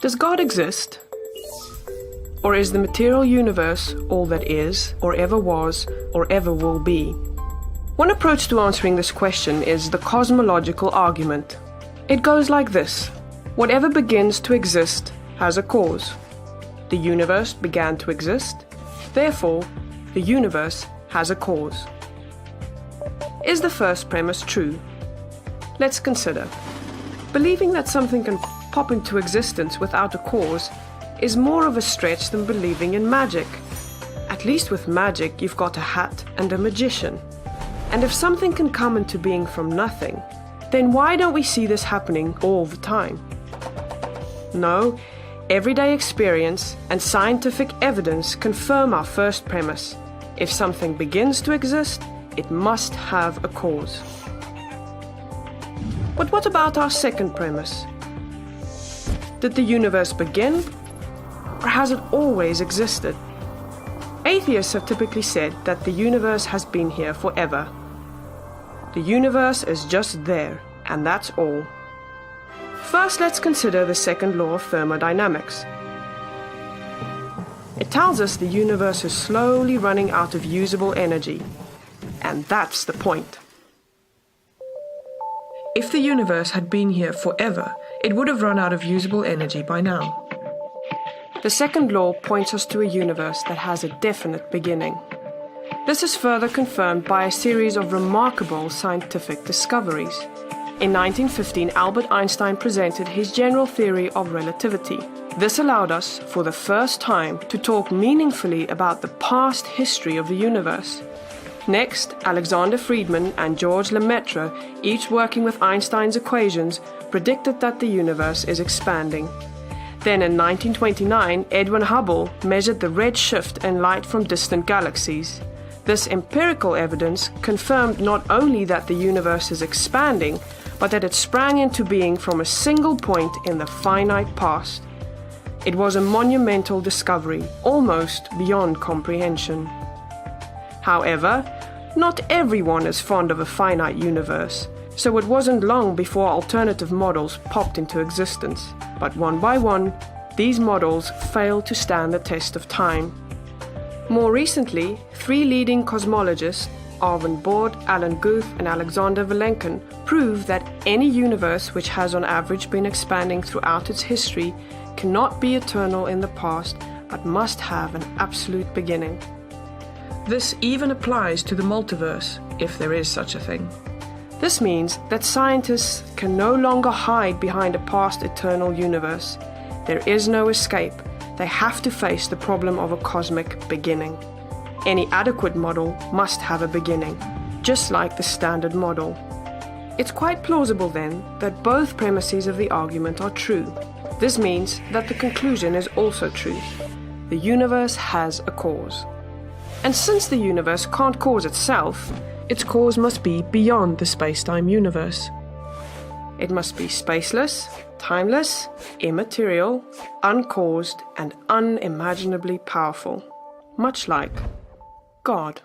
Does God exist? Or is the material universe all that is, or ever was, or ever will be? One approach to answering this question is the cosmological argument. It goes like this. Whatever begins to exist has a cause. The universe began to exist, therefore, the universe has a cause. Is the first premise true? Let's consider. Believing that something can pop into existence without a cause is more of a stretch than believing in magic. At least with magic, you've got a hat and a magician. And if something can come into being from nothing, then why don't we see this happening all the time? No, everyday experience and scientific evidence confirm our first premise. If something begins to exist, it must have a cause. But what about our second premise? Did the universe begin, or has it always existed? Atheists have typically said that the universe has been here forever. The universe is just there, and that's all. First, let's consider the second law of thermodynamics. It tells us the universe is slowly running out of usable energy. And that's the point. If the universe had been here forever, it would have run out of usable energy by now. The second law points us to a universe that has a definite beginning. This is further confirmed by a series of remarkable scientific discoveries. In 1915, Albert Einstein presented his general theory of relativity. This allowed us, for the first time, to talk meaningfully about the past history of the universe. Next, Alexander Friedmann and George Lemaitre, each working with Einstein's equations, predicted that the universe is expanding. Then in 1929, Edwin Hubble measured the red shift in light from distant galaxies. This empirical evidence confirmed not only that the universe is expanding, but that it sprang into being from a single point in the finite past. It was a monumental discovery, almost beyond comprehension. However, not everyone is fond of a finite universe, so it wasn't long before alternative models popped into existence. But one by one, these models failed to stand the test of time. More recently, three leading cosmologists, Arvin Bord, Alan Guth, and Alexander Vilenkin, proved that any universe which has on average been expanding throughout its history cannot be eternal in the past, but must have an absolute beginning. This even applies to the multiverse, if there is such a thing. This means that scientists can no longer hide behind a past eternal universe. There is no escape. They have to face the problem of a cosmic beginning. Any adequate model must have a beginning, just like the standard model. It's quite plausible then that both premises of the argument are true. This means that the conclusion is also true. The universe has a cause. And since the universe can't cause itself, its cause must be beyond the space-time universe. It must be spaceless, timeless, immaterial, uncaused, and unimaginably powerful, much like God.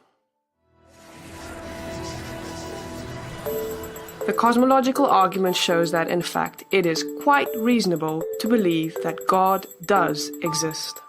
The cosmological argument shows that, in fact, it is quite reasonable to believe that God does exist.